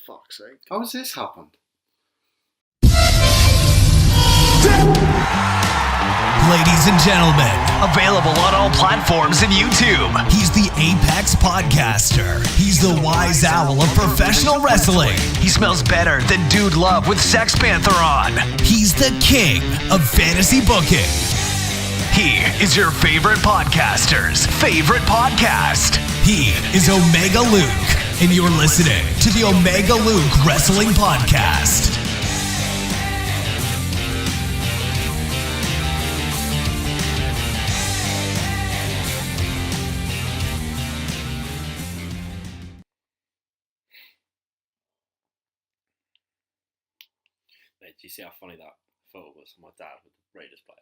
Fuck's sake. How has this happened? Ladies and gentlemen, available on all platforms and YouTube. He's the Apex Podcaster. He's the wise owl of professional wrestling. He smells better than Dude Love with Sex Panther on. He's the king of fantasy booking. He is your favorite podcaster's favorite podcast. He is Omega Luke, and you're listening to the Omega Luke Wrestling Podcast. Do you see how funny that photo was of my dad with the Raiders player?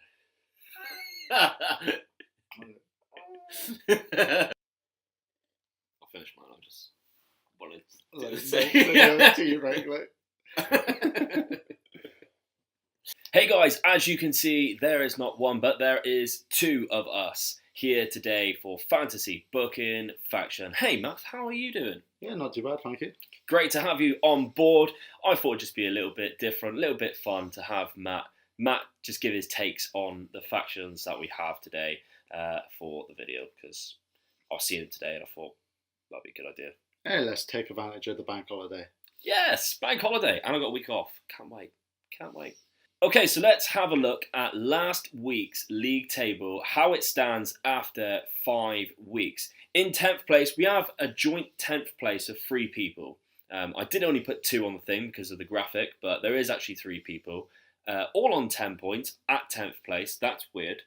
I'll finish mine. I just wanted to say. To you, right? Hey guys, as you can see, there is not one, but there is two of us here today for Fantasy Booking Faction. Hey Matt, how are you doing? Yeah, not too bad, thank you. Great to have you on board. I thought it'd just be a little bit different, a little bit fun to have Matt just give his takes on the factions that we have today for the video, because I've seen it today and I thought that'd be a good idea. Hey, let's take advantage of the bank holiday. Yes, bank holiday, and I got a week off. Can't wait. Okay, so let's have a look at last week's league table, how it stands after 5 weeks. In 10th place, we have a joint 10th place of 3 people. I did only put 2 on the thing because of the graphic, but there is actually 3 people. All on 10 points at 10th place. That's weird.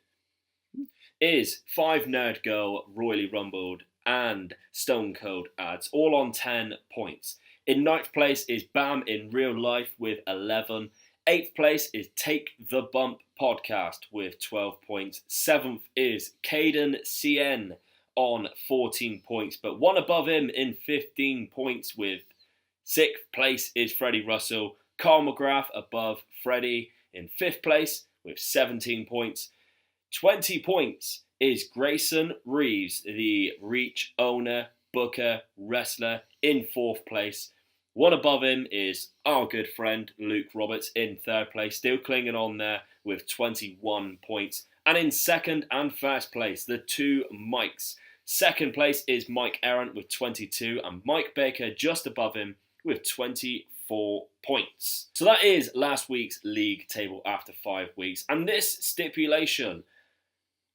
Is 5 Nerd Girl, Royally Rumbled, and Stone Cold Ads, all on 10 points. In 9th place is Bam in Real Life with 11. 8th place is Take the Bump Podcast with 12 points. 7th is Caden CN on 14 points, but one above him in 15 points with 6th place is Freddie Russell. Carl McGrath above Freddie in 5th place with 17 points. 20 points is Grayson Reeves, the Reach owner, booker, wrestler in 4th place. One above him is our good friend Luke Roberts in 3rd place, still clinging on there with 21 points. And in 2nd and 1st place, the 2 Mikes. 2nd place is Mike Errant with 22 and Mike Baker just above him with 24 points. So that is last week's league table after 5 weeks. And this stipulation,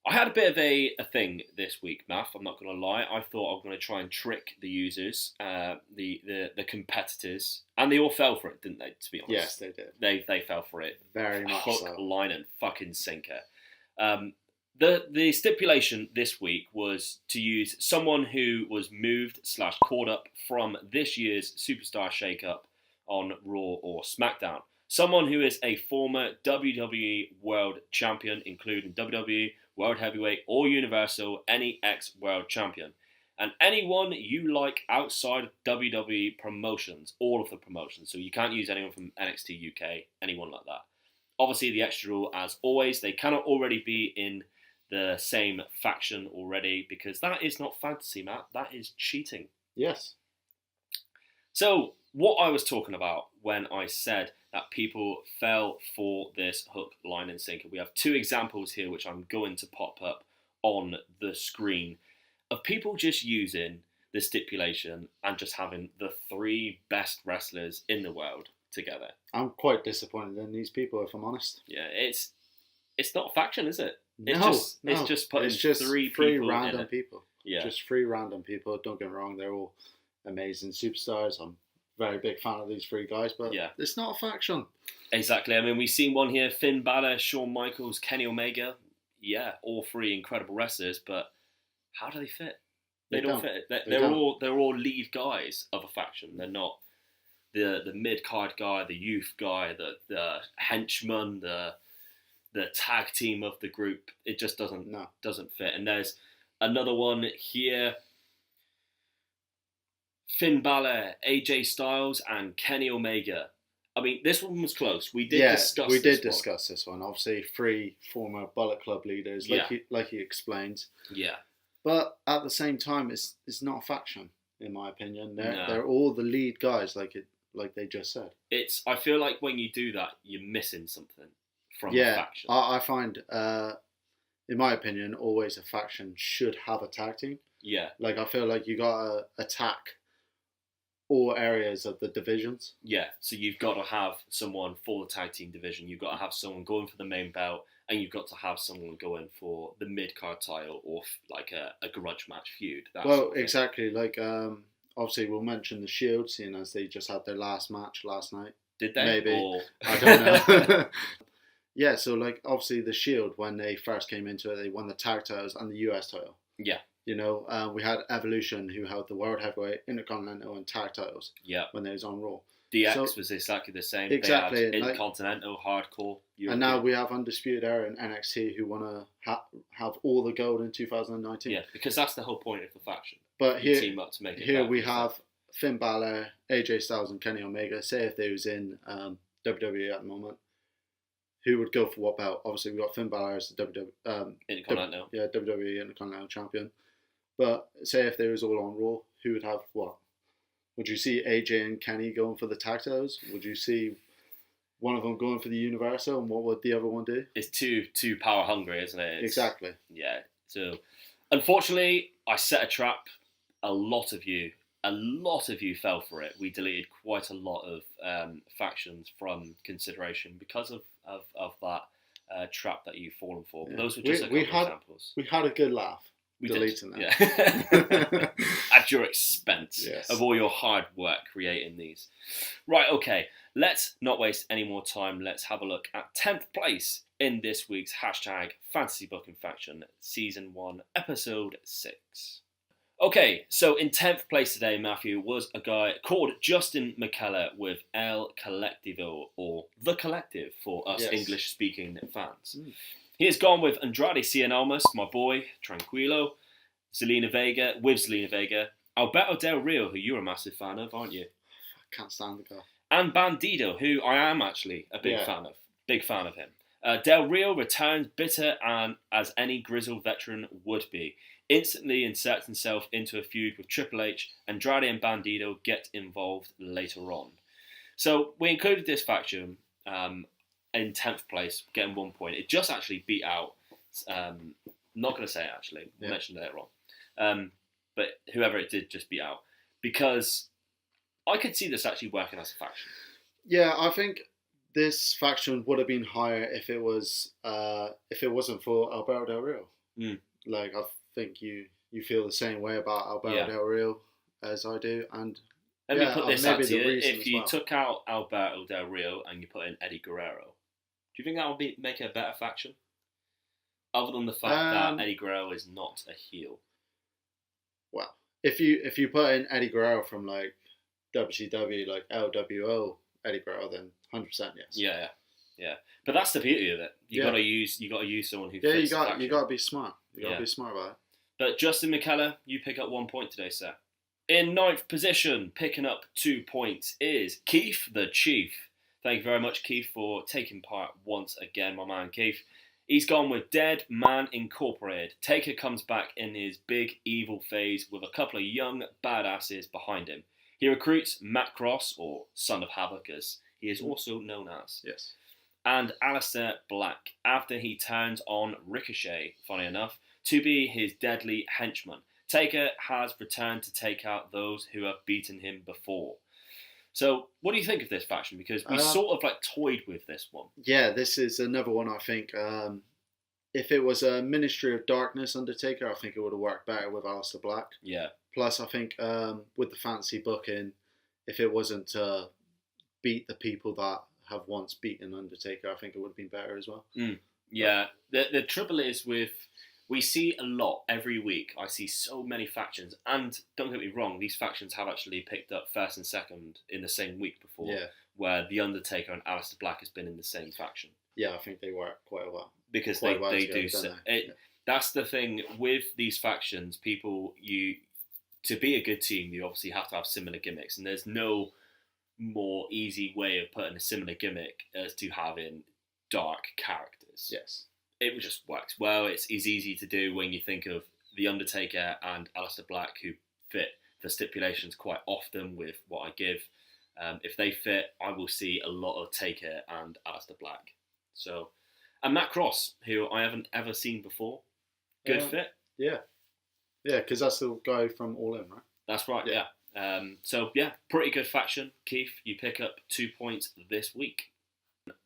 I had a bit of a thing this week, Math, I'm not going to lie. I thought I was going to try and trick the users, the competitors, and they all fell for it, didn't they, to be honest? Yes, they did. They fell for it. Very much Hook, so. line, and fucking sinker. The stipulation this week was to use someone who was moved / caught up from this year's Superstar Shake-Up on Raw or SmackDown. Someone who is a former WWE World Champion, including WWE, World Heavyweight, or Universal, any ex-World Champion. And anyone you like outside of WWE promotions, all of the promotions. So you can't use anyone from NXT UK, anyone like that. Obviously, the extra rule, as always, they cannot already be in the same faction already, because that is not fantasy, Matt. That is cheating. Yes. So, what I was talking about when I said that people fell for this hook, line and sinker. We have 2 examples here which I'm going to pop up on the screen of people just using the stipulation and just having the 3 best wrestlers in the world together. I'm quite disappointed in these people, if I'm honest. Yeah, it's not a faction, is it? It's just putting 3 people random in it. people. Yeah. Just 3 random people. Don't get me wrong, they're all amazing superstars. I'm very big fan of these 3 guys, but yeah, it's not a faction. Exactly. I mean, we've seen one here: Finn Balor, Shawn Michaels, Kenny Omega. Yeah, all 3 incredible wrestlers, but how do they fit? They don't fit. They're all lead guys of a faction. They're not the mid card guy, the youth guy, the henchman, the tag team of the group. It just doesn't fit. And there's another one here: Finn Balor, AJ Styles, and Kenny Omega. I mean, this one was close. We did discuss this one. Obviously, 3 former Bullet Club leaders, like he explained. Yeah. But at the same time, it's not a faction, in my opinion. They're all the lead guys. Like, like they just said. I feel like when you do that, you're missing something from the Yeah, faction. I find, in my opinion, always a faction should have a tag team. Yeah. Like, I feel like you got to attack all areas of the divisions. Yeah, so you've got to have someone for the tag team division. You've got to have someone going for the main belt, and you've got to have someone going for the mid-card title or like a grudge match feud. Well, exactly. Like, obviously, we'll mention the Shield, seeing as they just had their last match last night. Did they? Maybe. Or... I don't know. Yeah, so, like, obviously, the Shield, when they first came into it, they won the tag titles and the US title. Yeah. You know, we had Evolution, who held the World Heavyweight, Intercontinental, and tag titles. Yeah. When they was on Raw. DX was exactly the same. Exactly. They had Intercontinental, Hardcore. European. And now we have Undisputed Era and NXT who want to have all the gold in 2019. Yeah, because that's the whole point of the faction. But you team up to make it here we have Finn Balor, AJ Styles, and Kenny Omega. Say if they was in WWE at the moment, who would go for what belt? Obviously, we got Finn Balor as the Intercontinental. WWE Intercontinental Champion. But say if they was all on Raw, who would have what? Would you see AJ and Kenny going for the tag titles? Would you see one of them going for the Universal? And what would the other one do? It's too power hungry, isn't it? Exactly. Yeah. So, unfortunately, I set a trap. A lot of you fell for it. We deleted quite a lot of factions from consideration because of that trap that you've fallen for. But those were just a couple of examples. We had a good laugh. We deleting did. them. Yeah. At your expense of all your hard work creating these. Right, okay. Let's not waste any more time. Let's have a look at 10th place in this week's hashtag Fantasy Booking Faction Season 1, Episode 6. Okay, so in 10th place today, Matthew, was a guy called Justin McCullough with El Collectivo, or The Collective for us English-speaking fans. He has gone with Andrade Cien Almas, my boy, Tranquilo, Zelina Vega, Alberto Del Rio, who you're a massive fan of, aren't you? I can't stand the guy. And Bandido, who I am actually a big fan of. Big fan of him. Del Rio returns bitter and as any grizzled veteran would be. Instantly inserts himself into a feud with Triple H. Andrade and Bandido get involved later on. So we included this faction in 10th place, getting 1 point. It just actually beat out, not going to say it actually, we'll mention it later on, but whoever it did just beat out. Because I could see this actually working as a faction. Yeah, I think this faction would have been higher if it wasn't for Alberto Del Rio. Like, I think you feel the same way about Alberto Del Rio as I do. And let me put this out to you. If you took out Alberto Del Rio and you put in Eddie Guerrero, do you think that would make it a better faction? Other than the fact that Eddie Guerrero is not a heel. Well, if you put in Eddie Guerrero from like WCW, like LWO Eddie Guerrero, then 100% yes. Yeah. But that's the beauty of it. You got to use someone who. Fits you got to be smart. You got to be smart about it. But Justin McCullough, you pick up 1 point today, sir. In 9th position, picking up 2 points, is Keith the Chief. Thank you very much, Keith, for taking part once again, my man Keith. He's gone with Dead Man Incorporated. Taker comes back in his big evil phase with a couple of young badasses behind him. He recruits Matt Cross, or Son of Havoc as he is also known as. Yes. And Aleister Black, after he turns on Ricochet, funny enough, to be his deadly henchman. Taker has returned to take out those who have beaten him before. So, what do you think of this faction? Because we sort of like toyed with this one. Yeah, this is another one I think. If it was a Ministry of Darkness Undertaker, I think it would have worked better with Aleister Black. Yeah. Plus, I think with the fantasy booking, if it wasn't to beat the people that have once beaten Undertaker, I think it would have been better as well. Yeah. The trouble is we see a lot every week. I see so many factions, and don't get me wrong, these factions have actually picked up first and second in the same week before, where The Undertaker and Aleister Black has been in the same faction. Yeah, I think they work quite well. Because they do. That's the thing with these factions, people, to be a good team, you obviously have to have similar gimmicks, and there's no more easy way of putting a similar gimmick as to having dark characters. Yes. It just works well. It's easy to do when you think of The Undertaker and Aleister Black, who fit the stipulations quite often with what I give. If they fit, I will see a lot of Taker and Aleister Black. So, and Matt Cross, who I haven't ever seen before. Good fit. Yeah. Yeah, because that's the guy from All In, right? That's right, yeah. So, yeah, pretty good faction. Keith, you pick up 2 points this week.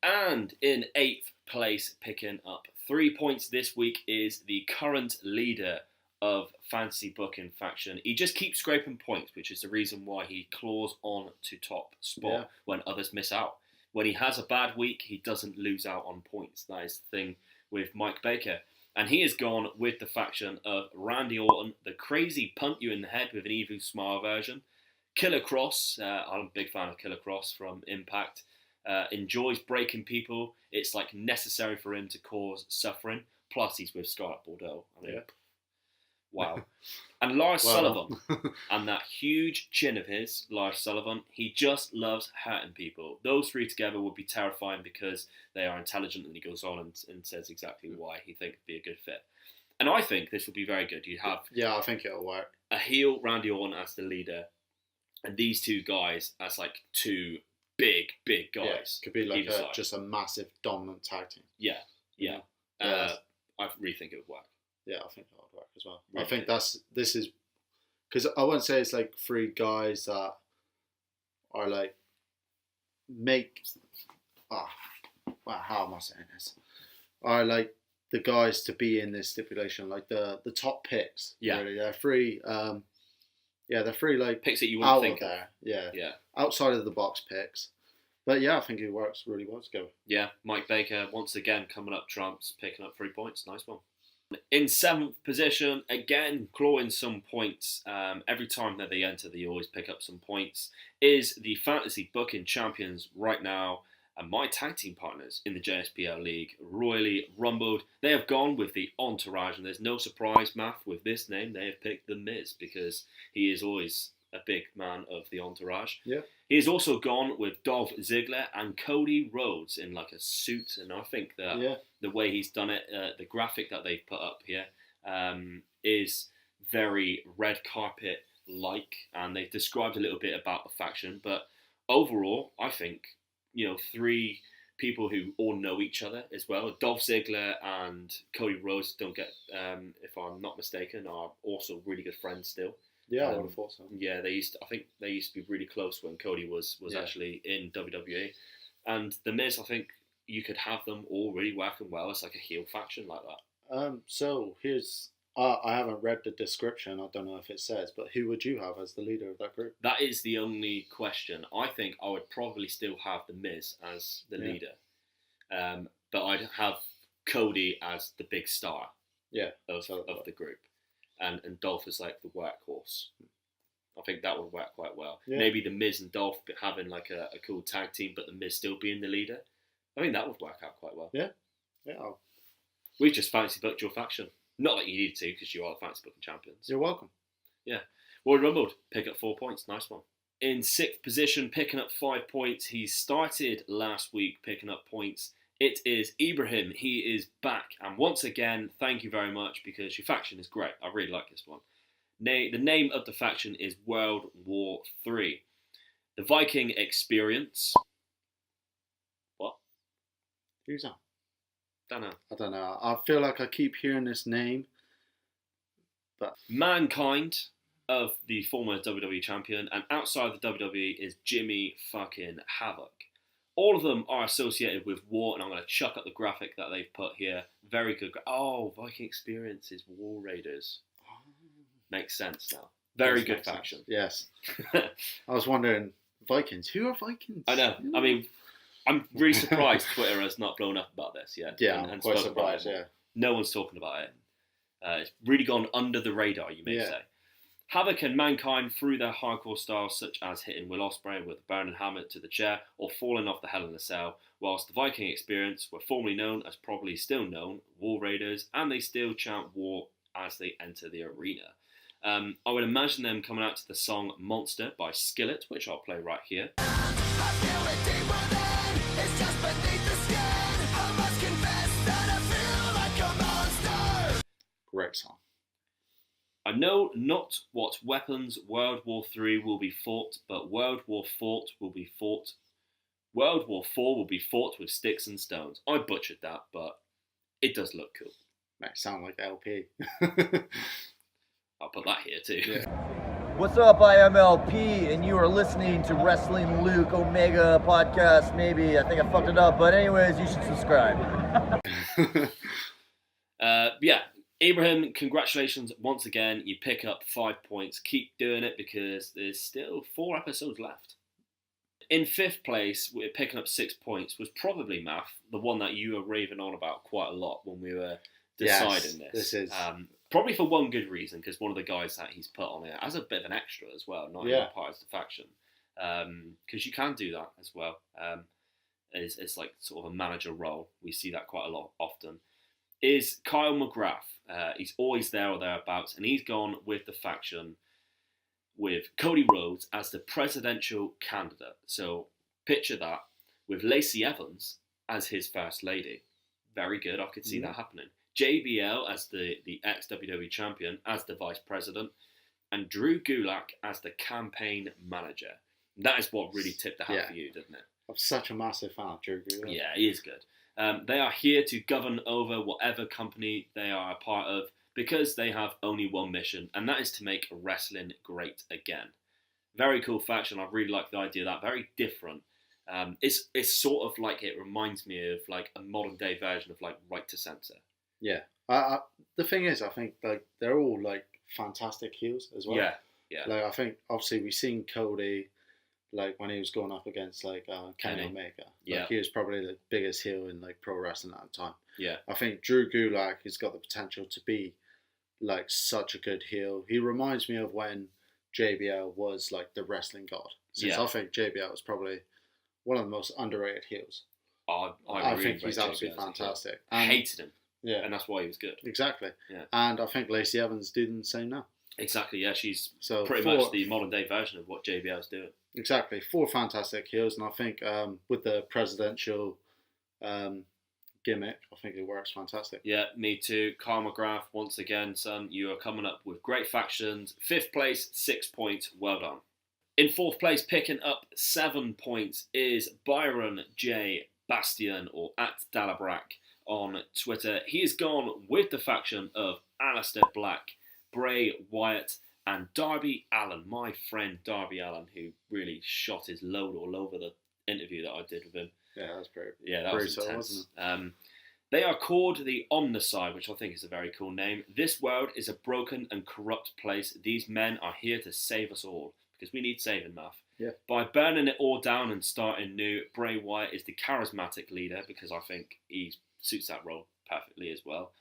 And in 8th place, picking up 3 points this week, is the current leader of Fantasy Booking Faction. He just keeps scraping points, which is the reason why he claws on to top spot when others miss out. When he has a bad week, he doesn't lose out on points. That is the thing with Mike Baker. And he has gone with the faction of Randy Orton, the crazy punt you in the head with an evil smile version. Killer Cross, I'm a big fan of Killer Cross from Impact. Enjoys breaking people. It's like necessary for him to cause suffering. Plus he's with Scarlett Bordeaux. I mean, wow. And Lars Sullivan, and that huge chin of his, Lars Sullivan, he just loves hurting people. Those three together would be terrifying because they are intelligent, and he goes on and says exactly why he thinks it'd be a good fit. And I think this would be very good. You'd have I think it'll work. A heel Randy Orton as the leader, and these two guys as like two big guys. Yeah, could be like just a massive dominant tag team. Yeah. I really think it would work. Yeah, I think that would work as well. Really? I think this is because I wouldn't say it's like three guys that are like how am I saying this? Are like the guys to be in this stipulation, like the top picks. Yeah, really. They're three. They're three like picks that you wouldn't think there. Of. Yeah, outside of the box picks. But yeah, I think it works really well together. Yeah, Mike Baker once again coming up trumps, picking up 3 points. Nice one. In 7th position, again clawing some points. Every time that they enter, they always pick up some points. Is the Fantasy Booking Champions right now, and my tag team partners in the JSPL League, royally rumbled. They have gone with the Entourage, and there's no surprise, Math, with this name. They have picked The Miz because he is always a big man of the Entourage. Yeah. He has also gone with Dolph Ziggler and Cody Rhodes in like a suit, and I think that the way he's done it, the graphic that they've put up here, is very red carpet-like, and they've described a little bit about the faction, but overall, I think, 3 people who all know each other as well. Dolph Ziggler and Cody Rhodes, if I'm not mistaken, are also really good friends still. Yeah, I would have thought so. Yeah, I think they used to be really close when Cody was actually in WWE. And The Miz, I think you could have them all really working well. It's like a heel faction like that. So here's, I haven't read the description. I don't know if it says, but who would you have as the leader of that group? That is the only question. I think I would probably still have The Miz as the leader. But I'd have Cody as the big star of the group. And Dolph is like the workhorse. I think that would work quite well. Yeah. Maybe The Miz and Dolph having like a cool tag team, but The Miz still being the leader. I think that would work out quite well. Yeah. We just fancy booked your faction. Not that you need to, because you are the fancy booking champions. You're welcome. Yeah. Royal Rumbled, pick up 4 points. Nice one. In 6th position, picking up 5 points. He started last week picking up points. It is Ibrahim. He is back. And once again, thank you very much, because your faction is great. I really like this one. The name of the faction is World War III. The Viking Experience. What? Who's that? Don't know. I don't know. I feel like I keep hearing this name. But Mankind of the former WWE champion, and outside the WWE is Jimmy fucking Havoc. All of them are associated with war, and I'm going to chuck up the graphic that they've put here. Very good. Viking Experience is War Raiders. Makes sense now. Very good faction. Yes. I was wondering, Vikings? Who are Vikings? I know. I mean, I'm really surprised Twitter has not blown up about this yet. Yeah, I'm quite surprised, No one's talking about it. It's really gone under the radar, you may say. Havoc and Mankind, through their hardcore styles, such as hitting Will Ospreay with a burning hammer to the chair or falling off the Hell in a Cell, whilst the Viking Experience were formerly known as, probably still known, War Raiders, and they still chant war as they enter the arena. I would imagine them coming out to the song Monster by Skillet, which I'll play right here. Great song. I know not what weapons World War III will be fought, but World War IV will be fought. World War IV will be fought with sticks and stones. I butchered that, but it does look cool. Might sound like LP. I'll put that here too. Yeah. What's up, I am LP, and you are listening to Wrestling Luke Omega podcast. Maybe, I think I fucked it up, but anyways, you should subscribe. Yeah, Abraham, congratulations once again. You pick up 5 points. Keep doing it because there's still 4 episodes left. In 5th place, we're picking up 6 points, was probably Math, the one that you were raving on about quite a lot when we were deciding this is probably for one good reason, because one of the guys that he's put on it as a bit of an extra as well, not even part of the faction, because you can do that as well. It's like sort of a manager role. We see that quite a lot often. Is Kyle McGrath. He's always there or thereabouts, and he's gone with the faction with Cody Rhodes as the presidential candidate. So picture that with Lacey Evans as his first lady. Very good. I could see that happening. JBL as the ex-WWE champion as the vice president, and Drew Gulak as the campaign manager. That is what really tipped the hat for you, didn't it? I'm such a massive fan of Drew Gulak. Yeah, he is good. They are here to govern over whatever company they are a part of because they have only one mission, and that is to make wrestling great again. Very cool faction. I really like the idea of that. Very different. It's sort of like, it reminds me of like a modern day version of like Right to Censor. Yeah. The thing is, I think like they're all like fantastic heels as well. Yeah. Like I think obviously we've seen Cody, like when he was going up against like Kenny Omega. Like, he was probably the biggest heel in like pro wrestling at the time. Yeah. I think Drew Gulak has got the potential to be like such a good heel. He reminds me of when JBL was like the wrestling god. Since I think JBL was probably one of the most underrated heels. I really think he's absolutely fantastic. I hated him. Yeah. And that's why he was good. Exactly. Yeah. And I think Lacey Evans doing the same now. Exactly, yeah. She's pretty much the modern day version of what JBL is doing. Exactly. 4 fantastic heels, and I think with the presidential gimmick, I think it works fantastic. Yeah, me too. Kyle McGrath, once again, son, you are coming up with great factions. 5th place, 6 points. Well done. In 4th place, picking up 7 points, is Byron J. Bastion, or @Dalabrak on Twitter. He's gone with the faction of Aleister Black, Bray Wyatt, and Darby Allin, my friend Darby Allin, who really shot his load all over the interview that I did with him. Yeah, that was great. Yeah, that was intense. They are called the Omnicide, which I think is a very cool name. This world is a broken and corrupt place. These men are here to save us all, because we need saving, Math. Yeah. By burning it all down and starting new, Bray Wyatt is the charismatic leader, because I think he suits that role perfectly as well.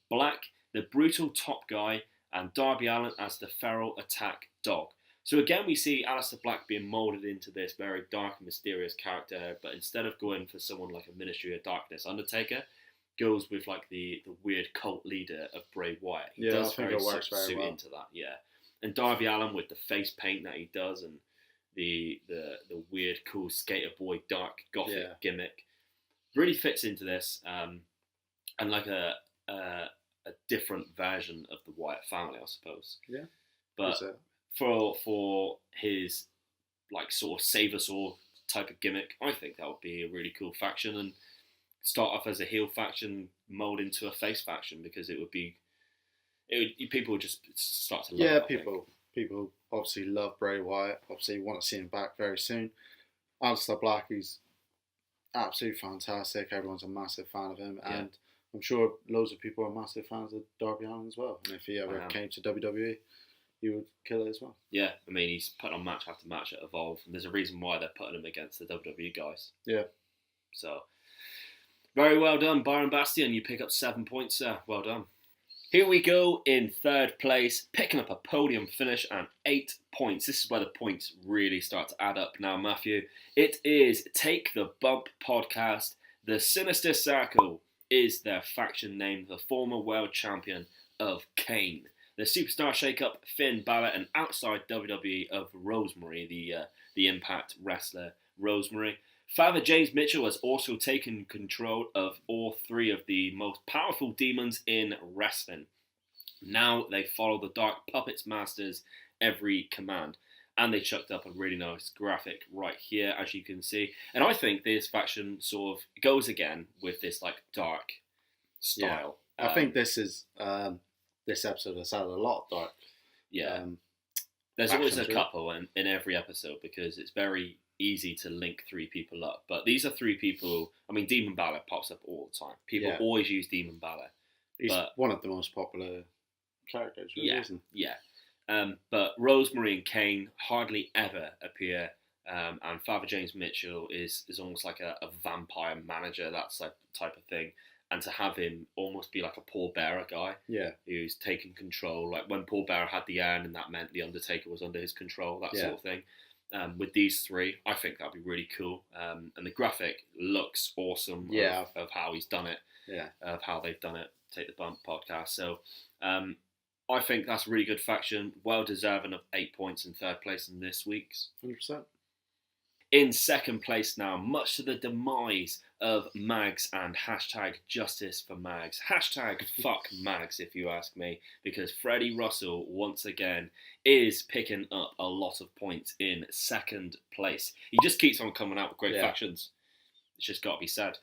Black, the brutal top guy, and Darby Allin as the feral attack dog. So again, we see Aleister Black being moulded into this very dark and mysterious character, but instead of going for someone like a Ministry of Darkness Undertaker, goes with like the weird cult leader of Bray Wyatt. He does very well into that, yeah. And Darby Allin with the face paint that he does, and the weird, cool skater boy, dark gothic gimmick, really fits into this, and like a different version of the Wyatt family, I suppose. Yeah. But for his like sort of save us all type of gimmick, I think that would be a really cool faction, and start off as a heel faction, mold into a face faction, because people would just start to love it. People obviously love Bray Wyatt. Obviously want to see him back very soon. Aleister Black, he's absolutely fantastic. Everyone's a massive fan of him, and I'm sure loads of people are massive fans of Darby Allin as well. And if he ever came to WWE, he would kill it as well. Yeah, I mean, he's putting on match after match at Evolve, and there's a reason why they're putting him against the WWE guys. Yeah. So, very well done, Byron Bastion. You pick up 7 points, sir. Well done. Here we go in 3rd place, picking up a podium finish and 8 points. This is where the points really start to add up now, Matthew. It is Take the Bump podcast. The Sinister Circle is their faction name, the former world champion of Kane. The Superstar Shake-Up, Finn Balor, and outside WWE of Rosemary, the Impact wrestler Rosemary. Father James Mitchell has also taken control of all 3 of the most powerful demons in wrestling. Now they follow the Dark Puppets Master's every command. And they chucked up a really nice graphic right here, as you can see. And I think this faction sort of goes again with this like dark style. Yeah. I think this episode has had a lot of dark. Yeah. There's always a couple in every episode because it's very easy to link three people up. But these are three people. I mean, Demon Balor pops up all the time. People always use Demon Balor. He's one of the most popular characters, really, isn't he? Yeah. But Rosemary and Kane hardly ever appear, and Father James Mitchell is almost like a vampire manager, that type of thing. And to have him almost be like a Paul Bearer guy, who's taking control, like when Paul Bearer had the urn and that meant the Undertaker was under his control, that sort of thing. With these three, I think that'd be really cool. And the graphic looks awesome of how he's done it, of how they've done it. Take the Bump podcast. So I think that's a really good faction, well deserving of 8 points in third place in this week's. 100%. In second place now, much to the demise of Mags and hashtag justice for Mags. Hashtag fuck Mags, if you ask me, because Freddie Russell, once again, is picking up a lot of points in second place. He just keeps on coming out with great factions. It's just got to be said.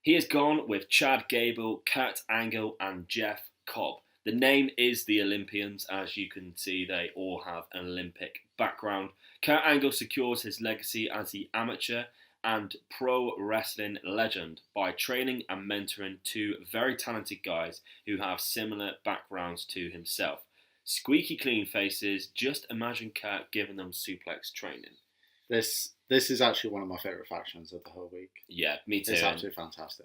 He has gone with Chad Gable, Kurt Angle, and Jeff Cobb. The name is the Olympians. As you can see, they all have an Olympic background. Kurt Angle secures his legacy as the amateur and pro wrestling legend by training and mentoring two very talented guys who have similar backgrounds to himself. Squeaky clean faces. Just imagine Kurt giving them suplex training. This is actually one of my favourite factions of the whole week. Yeah, me too. It's absolutely fantastic.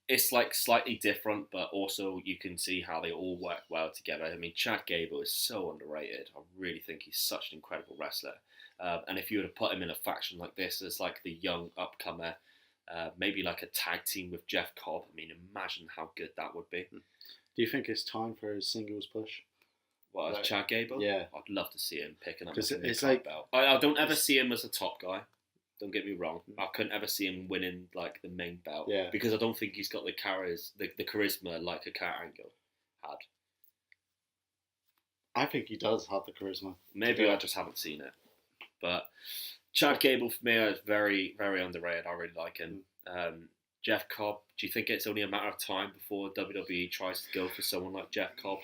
It's like slightly different, but also you can see how they all work well together. I mean, Chad Gable is so underrated. I really think he's such an incredible wrestler. And if you were to put him in a faction like this as like the young upcomer, maybe like a tag team with Jeff Cobb, I mean, imagine how good that would be. Do you think it's time for his singles push? What, as Chad Gable? Yeah. I'd love to see him picking up it's like belt. I don't ever see him as a top guy. Don't get me wrong. I couldn't ever see him winning like the main belt because I don't think he's got the charisma like a Kurt Angle had. I think he does have the charisma. Maybe I just haven't seen it. But Chad Gable for me is very, very underrated. I really like him. Jeff Cobb, do you think it's only a matter of time before WWE tries to go for someone like Jeff Cobb?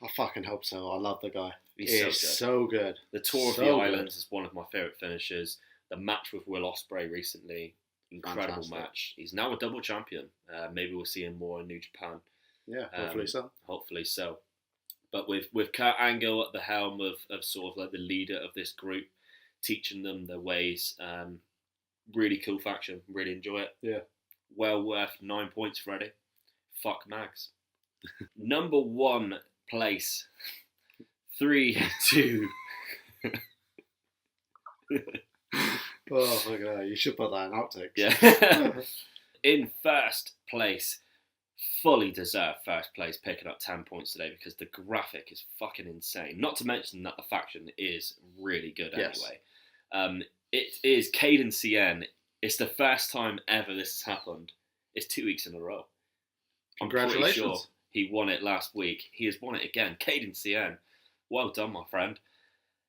I fucking hope so. I love the guy. He's so good. The Tour of the Islands is one of my favourite finishes. The match with Will Ospreay recently, incredible match. He's now a double champion. Maybe we'll see him more in New Japan. Yeah, hopefully so. Hopefully so. But with Kurt Angle at the helm of sort of like the leader of this group, teaching them their ways, really cool faction. Really enjoy it. Yeah. Well worth 9 points, Freddie. Fuck Mags. Number one place. 3, 2. Oh, fucking hell. You should put that in outtakes. Yeah. In first place, fully deserved first place, picking up 10 points today because the graphic is fucking insane. Not to mention that the faction is really good anyway. It is Caden CN. It's the first time ever this has happened. It's 2 weeks in a row. Congratulations. I'm pretty sure he won it last week. He has won it again. Caden CN. Well done, my friend.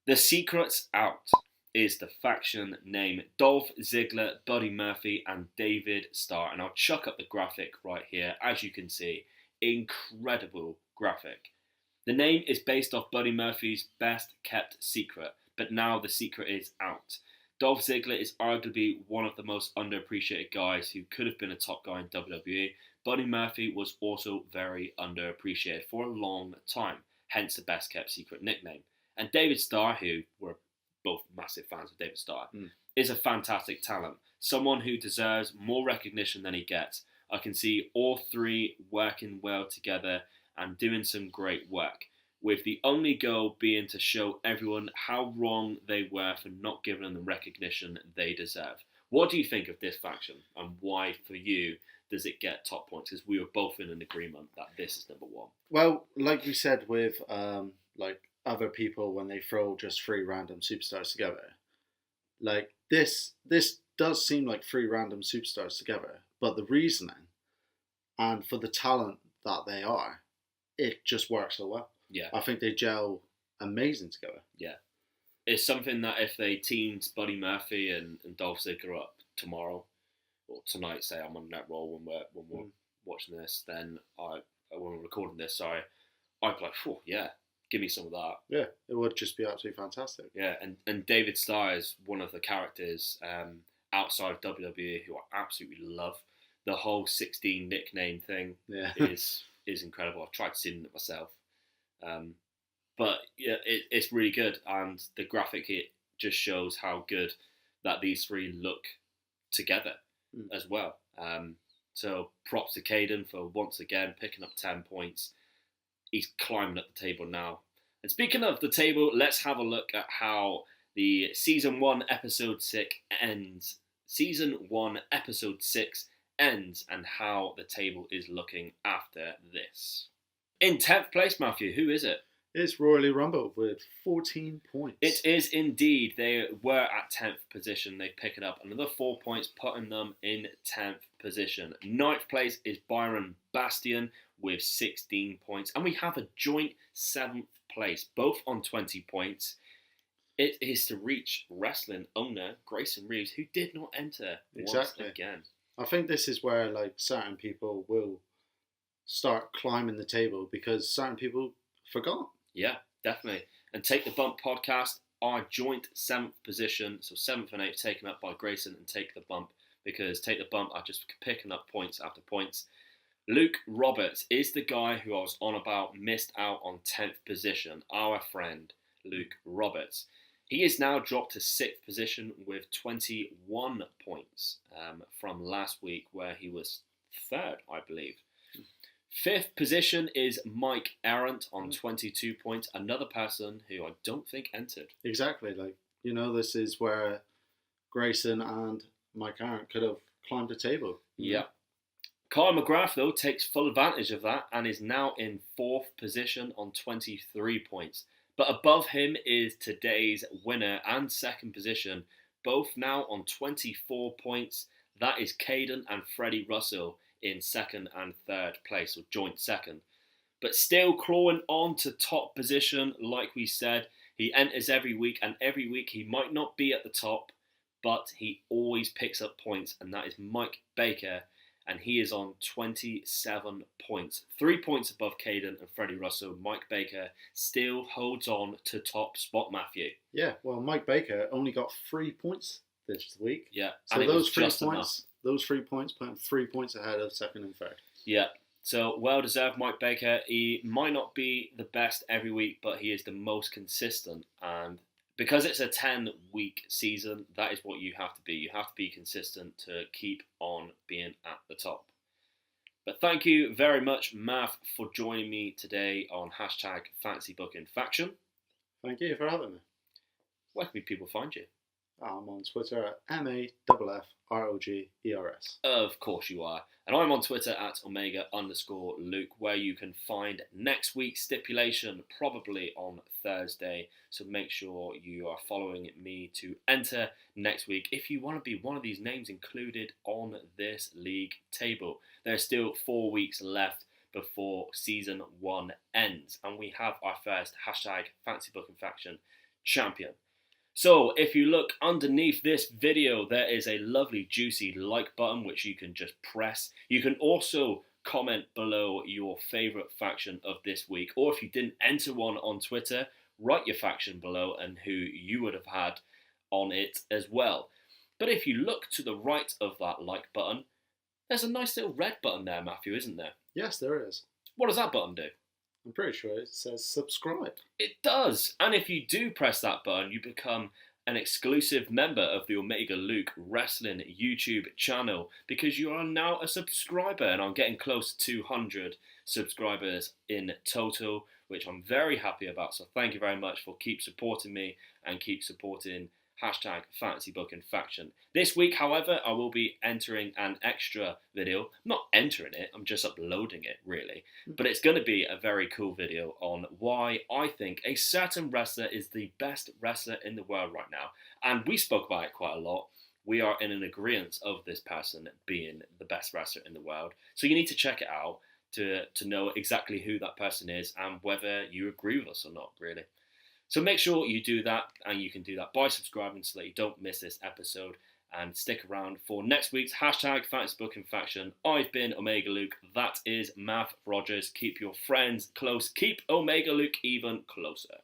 The secret's out is the faction name Dolph Ziggler, Buddy Murphy, and David Starr. And I'll chuck up the graphic right here. As you can see, incredible graphic. The name is based off Buddy Murphy's best kept secret, but now the secret is out. Dolph Ziggler is arguably one of the most underappreciated guys who could have been a top guy in WWE. Buddy Murphy was also very underappreciated for a long time, hence the best kept secret nickname. And David Starr, who we're both massive fans of David Starr, is a fantastic talent. Someone who deserves more recognition than he gets. I can see all three working well together and doing some great work, with the only goal being to show everyone how wrong they were for not giving them the recognition they deserve. What do you think of this faction, and why, for you, does it get top points? Because we were both in an agreement that this is number one. Well, like we said with like other people when they throw just 3 random superstars together, like this does seem like 3 random superstars together, but the reasoning and for the talent that they are, it just works so well. Yeah. I think they gel amazing together. Yeah. It's something that if they teamed Buddy Murphy and Dolph Ziggler up tomorrow or tonight, say I'm on net roll when we're watching this, then when we're recording this, I'd be like, "Oh yeah, give me some of that." Yeah, it would just be absolutely fantastic. Yeah, and David Starr is one of the characters outside of WWE who I absolutely love. The whole 16 nickname thing is incredible. I've tried seeing it myself. But yeah, it's really good, and the graphic, it just shows how good that these three look together as well. So props to Caden for once again picking up 10 points. He's climbing up the table now. And speaking of the table, let's have a look at how the Season 1 Episode 6 ends. Season 1 Episode 6 ends, and how the table is looking after this. In 10th place, Matthew, who is it? It's Royally Rumble with 14 points. It is indeed. They were at 10th position. They pick it up another 4 points, putting them in 10th position. 9th place is Byron Bastion with 16 points. And we have a joint 7th place, both on 20 points. It is to reach wrestling owner Grayson Reeves, who did not enter once again. I think this is where certain people will start climbing the table because certain people forgot. Yeah, definitely. And Take the Bump podcast, our joint 7th position, so 7th and 8th taken up by Grayson and Take the Bump, because Take the Bump are just picking up points after points. Luke Roberts is the guy who I was on about, missed out on 10th position, our friend Luke Roberts. He is now dropped to 6th position with 21 points from last week, where he was 3rd, I believe. 5th position is Mike Arent on 22 points, another person who I don't think entered. Exactly. This is where Grayson and Mike Arent could have climbed the table. Yeah. Kyle McGrath, though, takes full advantage of that and is now in 4th position on 23 points. But above him is today's winner and 2nd position, both now on 24 points. That is Caden and Freddie Russell in 2nd and 3rd place, or joint 2nd. But still clawing on to top position, like we said. He enters every week, and every week he might not be at the top, but he always picks up points, and that is Mike Baker, and he is on 27 points. 3 points above Caden and Freddie Russell. Mike Baker still holds on to top spot, Matthew. Yeah, well, Mike Baker only got 3 points this week. Yeah, so those 3 points... Those 3 points put him 3 points ahead of 2nd and 3rd. Yeah, so well-deserved Mike Baker. He might not be the best every week, but he is the most consistent. And because it's a 10-week season, that is what you have to be. You have to be consistent to keep on being at the top. But thank you very much, Mav, for joining me today on #FancyBookingFaction. Thank you for having me. Where can people find you? I'm on Twitter at MAFFROGERS. Of course you are. And I'm on Twitter at Omega_Luke, where you can find next week's stipulation, probably on Thursday. So make sure you are following me to enter next week if you want to be one of these names included on this league table. There's still 4 weeks left before Season 1 ends. And we have our first #FancyBookingFaction champion. So if you look underneath this video, there is a lovely juicy like button which you can just press. You can also comment below your favourite faction of this week, or if you didn't enter one on Twitter, write your faction below and who you would have had on it as well. But if you look to the right of that like button, there's a nice little red button there, Matthew, isn't there? Yes, there is. What does that button do? I'm pretty sure it says subscribe. It does. And if you do press that button, you become an exclusive member of the Omega Luke Wrestling YouTube channel, because you are now a subscriber, and I'm getting close to 200 subscribers in total, which I'm very happy about. So thank you very much for keep supporting me and keep supporting #FancyBookingFaction. This week, however, I will be entering an extra video. I'm not entering it, I'm just uploading it, really. But it's going to be a very cool video on why I think a certain wrestler is the best wrestler in the world right now. And we spoke about it quite a lot. We are in an agreement of this person being the best wrestler in the world. So you need to check it out. to know exactly who that person is and whether you agree with us or not, really. So make sure you do that, and you can do that by subscribing so that you don't miss this episode. And stick around for next week's hashtag Fantasy Booking Faction. I've been Omega Luke. That is Math Rogers. Keep your friends close. Keep Omega Luke even closer.